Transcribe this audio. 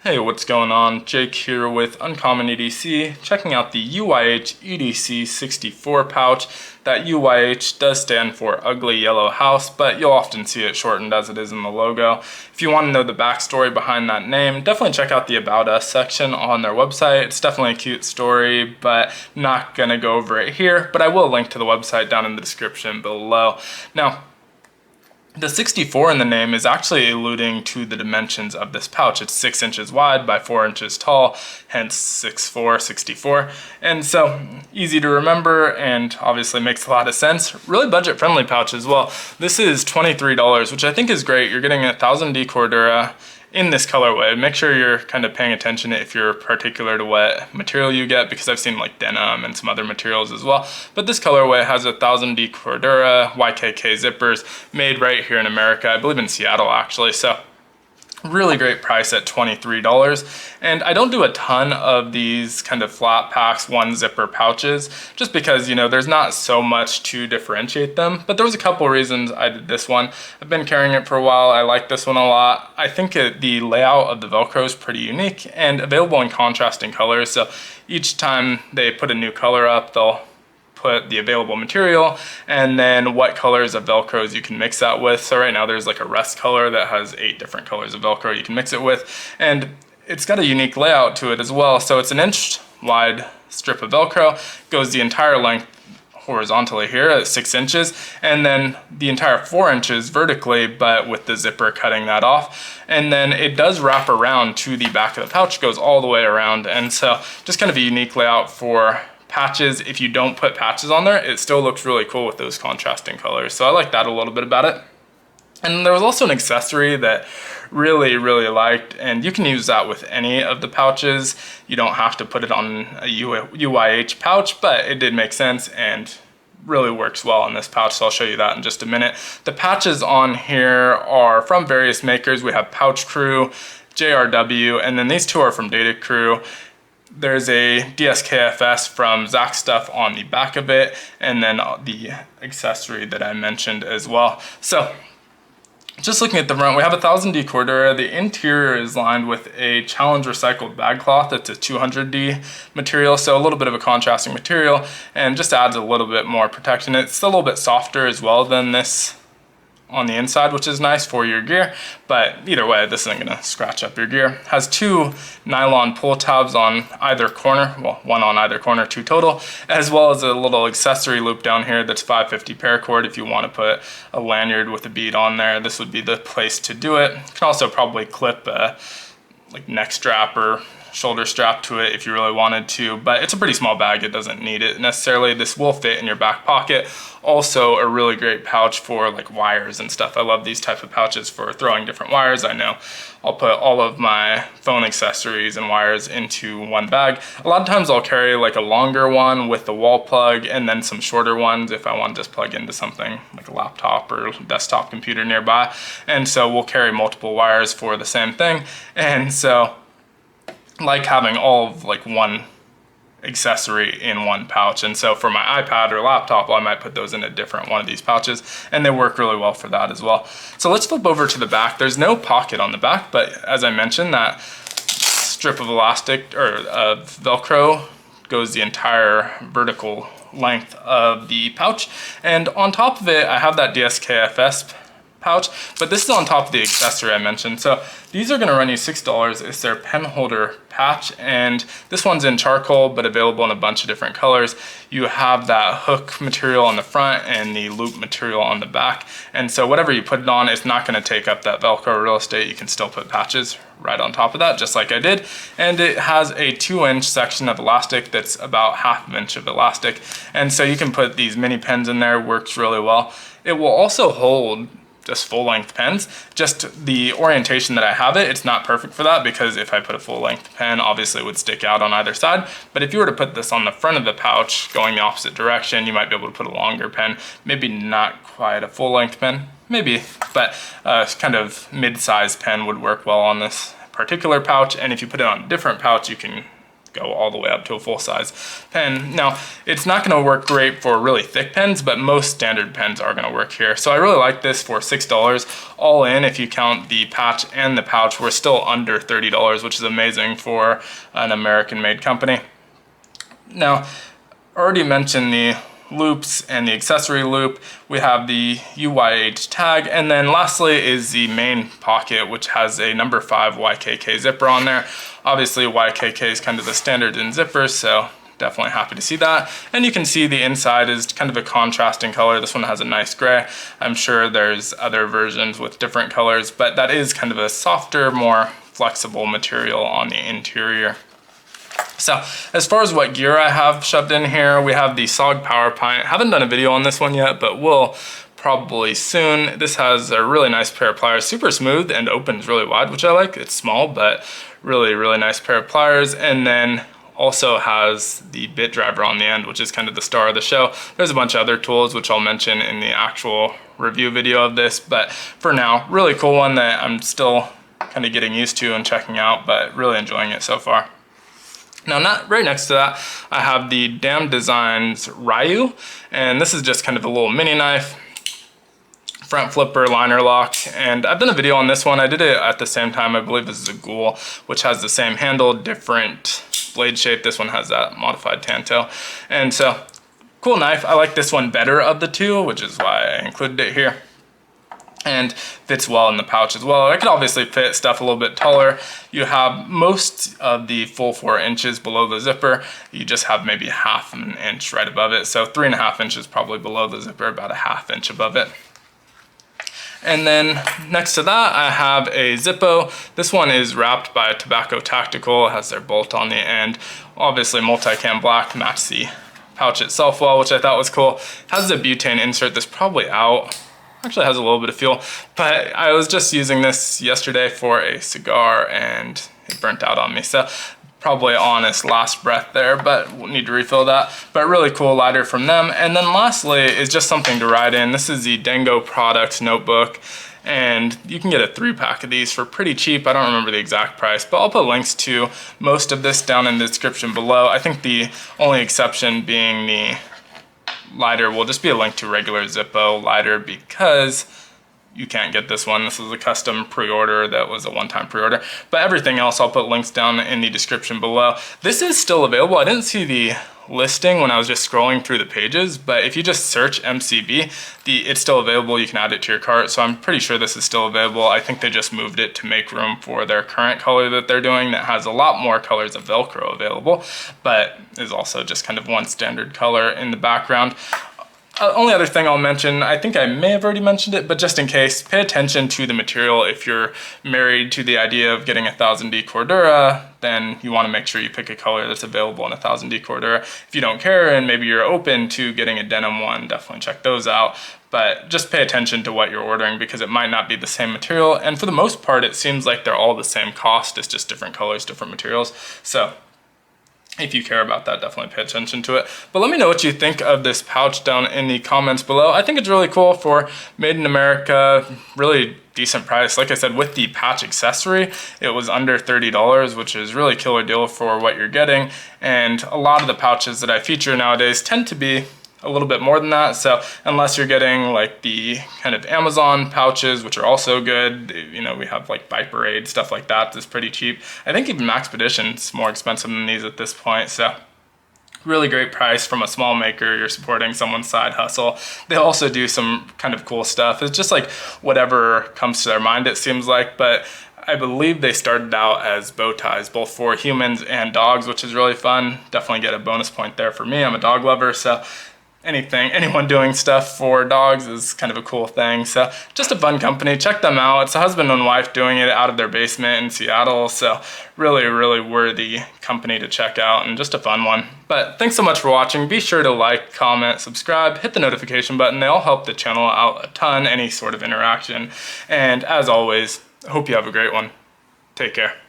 Hey, what's going on? Jake here with Uncommon EDC, checking out the UYH EDC 64 pouch. That UYH does stand for Ugly Yellow House, but you'll often see it shortened as it is in the logo. If you want to know the backstory behind that name, definitely check out the About Us section on their website. It's definitely a cute story, but not gonna go over it here, but I will link to the website down in the description below. Now, the 64 in the name is actually alluding to the dimensions of this pouch. It's 6 inches wide by 4 inches tall, hence 6'4", 64. And so easy to remember and obviously makes a lot of sense. Really budget friendly pouch as well. This is $23, which I think is great. You're getting 1000D Cordura in this colorway. Make sure you're kind of paying attention if you're particular to what material you get, because I've seen like denim and some other materials as well. But this colorway has 1000D Cordura YKK zippers made right here in America. I believe in Seattle actually. So really great price at $23. And I don't do a ton of these kind of flat packs, one zipper pouches, just because, you know, there's not so much to differentiate them. But there was a couple reasons I did this one. I've been carrying it for a while. I like this one a lot. I think the layout of the Velcro is pretty unique and available in contrasting colors. So each time they put a new color up, they'll put the available material and then what colors of Velcros you can mix that with. So right now there's like a rust color that has 8 different colors of Velcro you can mix it with, and it's got a unique layout to it as well. So it's an inch wide strip of Velcro, goes the entire length horizontally here at 6 inches, and then the entire 4 inches vertically, but with the zipper cutting that off. And then it does wrap around to the back of the pouch, goes all the way around. And so just kind of a unique layout for patches. If you don't put patches on there, it still looks really cool with those contrasting colors. So I like that a little bit about it. And there was also an accessory that really liked, and you can use that with any of the pouches. You don't have to put it on a UYH pouch, but it did make sense and really works well in this pouch, so I'll show you that in just a minute. The patches on here are from various makers. We have Pouch Crew, JRW, and then these two are from Data Crew. There's a DSKFS from Zach Stuff on the back of it, and then the accessory that I mentioned as well. So just looking at the front, we have 1000D Cordura. The interior is lined with a Challenge recycled bag cloth. It's a 200D material, so a little bit of a contrasting material, and just adds a little bit more protection. It's a little bit softer as well than this on the inside, which is nice for your gear, but either way, this isn't gonna scratch up your gear. Has 2 nylon pull tabs on either corner, well, 1 on either corner, 2 total, as well as a little accessory loop down here that's 550 paracord. If you wanna put a lanyard with a bead on there, this would be the place to do it. You can also probably clip a like neck strap or shoulder strap to it if you really wanted to, but it's a pretty small bag. It doesn't need it necessarily. This will fit in your back pocket. Also a really great pouch for like wires and stuff. I love these type of pouches for throwing different wires. I know I'll put all of my phone accessories and wires into one bag. A lot of times I'll carry like a longer one with the wall plug and then some shorter ones if I want to just plug into something like a laptop or desktop computer nearby. And so we'll carry multiple wires for the same thing. And so like having all of like one accessory in one pouch. And so for my iPad or laptop, I might put those in a different one of these pouches, and they work really well for that as well. So let's flip over to the back. There's no pocket on the back, but as I mentioned, that strip of elastic or of Velcro goes the entire vertical length of the pouch. And on top of it, I have that DSKFS pouch, but this is on top of the accessory I mentioned. So these are gonna run you $6. It's their pen holder patch, and this one's in charcoal, but available in a bunch of different colors. You have that hook material on the front and the loop material on the back. And so whatever you put it on, it's not gonna take up that Velcro real estate. You can still put patches right on top of that, just like I did. And it has a 2-inch section of elastic that's about 1/2 inch of elastic. And so you can put these mini pens in there, works really well. It will also hold just full-length pens. Just the orientation that I have it, it's not perfect for that, because if I put a full-length pen, obviously it would stick out on either side. But if you were to put this on the front of the pouch going the opposite direction, you might be able to put a longer pen. Maybe not quite a full-length pen, maybe, but kind of mid-sized pen would work well on this particular pouch. And if you put it on a different pouch, you can go all the way up to a full-size pen. Now, it's not going to work great for really thick pens, but most standard pens are going to work here. So I really like this for $6. All in, if you count the patch and the pouch, we're still under $30, which is amazing for an American-made company. Now, I already mentioned the loops and the accessory loop. We have the UYH tag, and then lastly is the main pocket, which has a number 5 YKK zipper on there. Obviously YKK is kind of the standard in zippers, so definitely happy to see that. And you can see the inside is kind of a contrasting color. This one has a nice gray. I'm sure there's other versions with different colors, but that is kind of a softer, more flexible material on the interior. So as far as what gear I have shoved in here, we have the SOG Power Pint. Haven't done a video on this one yet, but will probably soon. This has a really nice pair of pliers, super smooth and opens really wide, which I like. It's small, but really, really nice pair of pliers. And then also has the bit driver on the end, which is kind of the star of the show. There's a bunch of other tools, which I'll mention in the actual review video of this, but for now, really cool one that I'm still kind of getting used to and checking out, but really enjoying it so far. Now, right next to that, I have the Dam Designs Ryu, and this is just kind of a little mini knife, front flipper, liner lock, and I've done a video on this one. I did it at the same time, I believe this is a Ghoul, which has the same handle, different blade shape. This one has that modified Tanto, and so cool knife. I like this one better of the two, which is why I included it here. And fits well in the pouch as well. I could obviously fit stuff a little bit taller. You have most of the full 4 inches below the zipper. You just have maybe half an inch right above it. So 3.5 inches probably below the zipper, about a ½ inch above it. And then next to that, I have a Zippo. This one is wrapped by Tobacco Tactical. It has their bolt on the end. Obviously multicam black, match the pouch itself well, which I thought was cool. It has the butane insert that's probably out. Actually has a little bit of fuel, but I was just using this yesterday for a cigar and it burnt out on me. So probably on its last breath there, but we'll need to refill that. But really cool lighter from them. And then lastly is just something to write in. This is the Dango Products notebook, and you can get a 3-pack of these for pretty cheap. I don't remember the exact price, but I'll put links to most of this down in the description below. I think the only exception being the lighter will just be a link to regular Zippo lighter, because you can't get this one. This was a custom pre-order that was a one-time pre-order, but everything else I'll put links down in the description below. This is still available. I didn't see the listing when I was just scrolling through the pages, but if you just search MCB, it's still available. You can add it to your cart, so I'm pretty sure this is still available. I think they just moved it to make room for their current color that they're doing that has a lot more colors of Velcro available, but is also just kind of one standard color in the background. Only other thing I'll mention, I think I may have already mentioned it, but just in case, pay attention to the material. If you're married to the idea of getting a 1000D Cordura, then you want to make sure you pick a color that's available in a 1000D Cordura. If you don't care and maybe you're open to getting a denim one, definitely check those out. But just pay attention to what you're ordering, because it might not be the same material. And for the most part, it seems like they're all the same cost. It's just different colors, different materials. So if you care about that, definitely pay attention to it. But let me know what you think of this pouch down in the comments below. I think it's really cool for made in America, really decent price. Like I said, with the patch accessory, it was under $30, which is really killer deal for what you're getting. And a lot of the pouches that I feature nowadays tend to be a little bit more than that. So unless you're getting like the kind of Amazon pouches, which are also good, you know, we have like Viper Aid, stuff like that that's pretty cheap. I think even Maxpedition's more expensive than these at this point. So really great price from a small maker. You're supporting someone's side hustle. They also do some kind of cool stuff. It's just like whatever comes to their mind, it seems like, but I believe they started out as bow ties, both for humans and dogs, which is really fun. Definitely get a bonus point there for me. I'm a dog lover, so anyone doing stuff for dogs is kind of a cool thing. So just a fun company. Check them out. It's a husband and wife doing it out of their basement in Seattle. So really, really worthy company to check out, and just a fun one. But thanks so much for watching. Be sure to like, comment, subscribe, hit the notification button. They all help the channel out a ton, any sort of interaction. And as always, I hope you have a great one. Take care.